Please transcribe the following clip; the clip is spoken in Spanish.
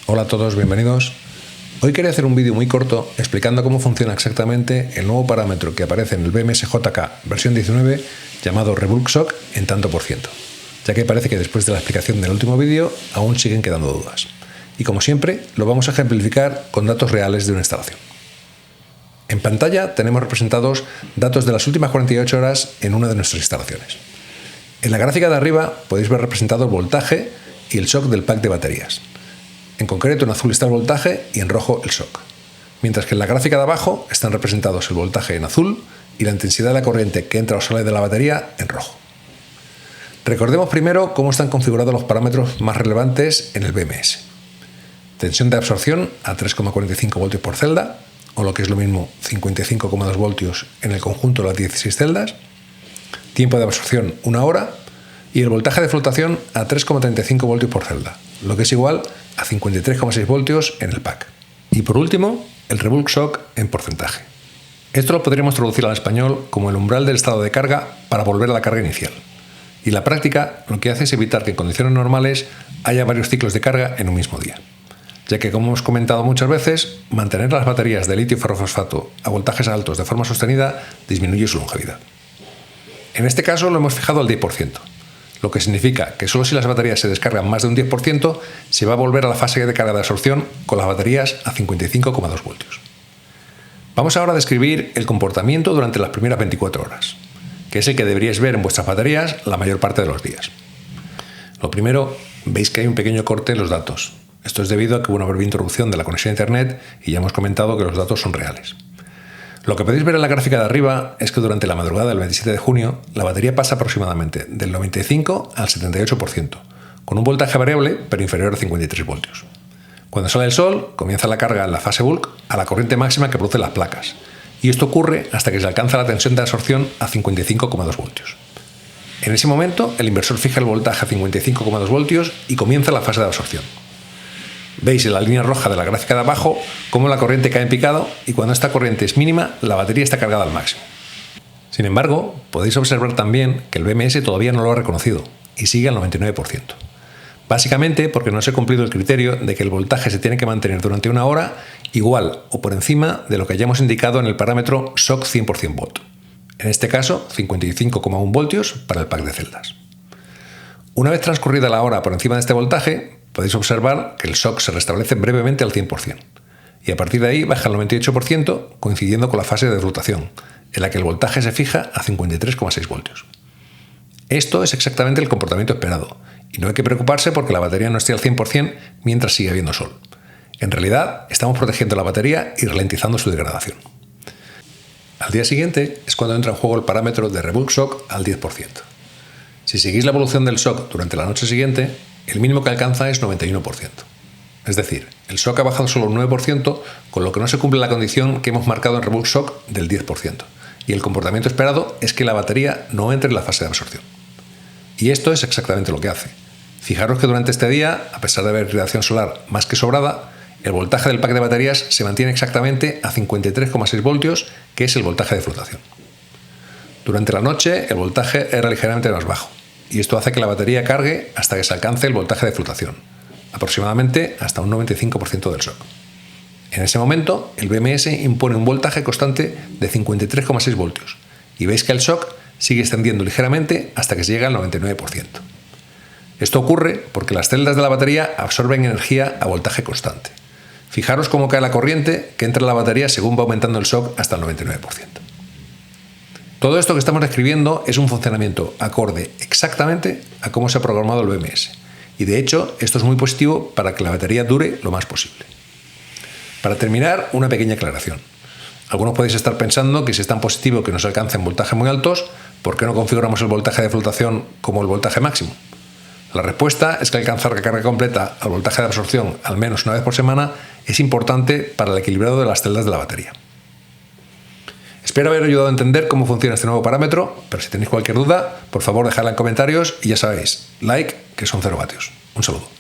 Hola a todos, bienvenidos. Hoy quería hacer un vídeo muy corto explicando cómo funciona exactamente el nuevo parámetro que aparece en el BMS-JK versión 19 llamado Rebulk Shock en tanto por ciento, ya que parece que después de la explicación del último vídeo aún siguen quedando dudas. Y como siempre, lo vamos a ejemplificar con datos reales de una instalación. En pantalla tenemos representados datos de las últimas 48 horas en una de nuestras instalaciones. En la gráfica de arriba podéis ver representado el voltaje y el shock del pack de baterías. En concreto, en azul está el voltaje y en rojo el shock. Mientras que en la gráfica de abajo están representados el voltaje en azul y la intensidad de la corriente que entra o sale de la batería en rojo. Recordemos primero cómo están configurados los parámetros más relevantes en el BMS. Tensión de absorción a 3,45 voltios por celda, o lo que es lo mismo 55,2 voltios en el conjunto de las 16 celdas. Tiempo de absorción 1 hora y el voltaje de flotación a 3,35 voltios por celda, lo que es igual a 53,6 voltios en el pack. Y por último, el Rebulk Shock en porcentaje. Esto lo podríamos traducir al español como el umbral del estado de carga para volver a la carga inicial. Y la práctica lo que hace es evitar que en condiciones normales haya varios ciclos de carga en un mismo día, ya que, como hemos comentado muchas veces, mantener las baterías de litio ferrofosfato a voltajes altos de forma sostenida disminuye su longevidad. En este caso lo hemos fijado al 10%, lo que significa que solo si las baterías se descargan más de un 10% se va a volver a la fase de carga de absorción con las baterías a 55,2 voltios. Vamos ahora a describir el comportamiento durante las primeras 24 horas, que es el que deberíais ver en vuestras baterías la mayor parte de los días. Lo primero, veis que hay un pequeño corte en los datos. Esto es debido a que hubo una breve interrupción de la conexión a Internet y ya hemos comentado que los datos son reales. Lo que podéis ver en la gráfica de arriba es que durante la madrugada del 27 de junio la batería pasa aproximadamente del 95 al 78%, con un voltaje variable pero inferior a 53 voltios. Cuando sale el sol, comienza la carga en la fase bulk a la corriente máxima que producen las placas, y esto ocurre hasta que se alcanza la tensión de absorción a 55,2 voltios. En ese momento, el inversor fija el voltaje a 55,2 voltios y comienza la fase de absorción. Veis en la línea roja de la gráfica de abajo cómo la corriente cae en picado y cuando esta corriente es mínima, la batería está cargada al máximo. Sin embargo, podéis observar también que el BMS todavía no lo ha reconocido y sigue al 99%. Básicamente porque no se ha cumplido el criterio de que el voltaje se tiene que mantener durante una hora igual o por encima de lo que hayamos indicado en el parámetro SOC 100% volt. En este caso, 55,1 voltios para el pack de celdas. Una vez transcurrida la hora por encima de este voltaje, podéis observar que el shock se restablece brevemente al 100% y a partir de ahí baja al 98% coincidiendo con la fase de flotación, en la que el voltaje se fija a 53,6 voltios. Esto es exactamente el comportamiento esperado y no hay que preocuparse porque la batería no esté al 100% mientras sigue habiendo sol. En realidad, estamos protegiendo la batería y ralentizando su degradación. Al día siguiente es cuando entra en juego el parámetro de Rebulk Shock al 10%. Si seguís la evolución del shock durante la noche siguiente, el mínimo que alcanza es 91%. Es decir, el shock ha bajado solo un 9%, con lo que no se cumple la condición que hemos marcado en Rebulk Shock del 10%, y el comportamiento esperado es que la batería no entre en la fase de absorción. Y esto es exactamente lo que hace. Fijaros que durante este día, a pesar de haber radiación solar más que sobrada, el voltaje del pack de baterías se mantiene exactamente a 53,6 voltios, que es el voltaje de flotación. Durante la noche, el voltaje era ligeramente más bajo, y esto hace que la batería cargue hasta que se alcance el voltaje de flotación, aproximadamente hasta un 95% del shock. En ese momento, el BMS impone un voltaje constante de 53,6 voltios, y veis que el shock sigue extendiendo ligeramente hasta que se llega al 99%. Esto ocurre porque las celdas de la batería absorben energía a voltaje constante. Fijaros cómo cae la corriente que entra en la batería según va aumentando el shock hasta el 99%. Todo esto que estamos describiendo es un funcionamiento acorde exactamente a cómo se ha programado el BMS. Y de hecho, esto es muy positivo para que la batería dure lo más posible. Para terminar, una pequeña aclaración. Algunos podéis estar pensando que si es tan positivo que nos alcancen voltajes muy altos, ¿por qué no configuramos el voltaje de flotación como el voltaje máximo? La respuesta es que alcanzar la carga completa al voltaje de absorción al menos una vez por semana es importante para el equilibrado de las celdas de la batería. Espero haber ayudado a entender cómo funciona este nuevo parámetro, pero si tenéis cualquier duda, por favor dejadla en comentarios y ya sabéis, like, que son 0 vatios. Un saludo.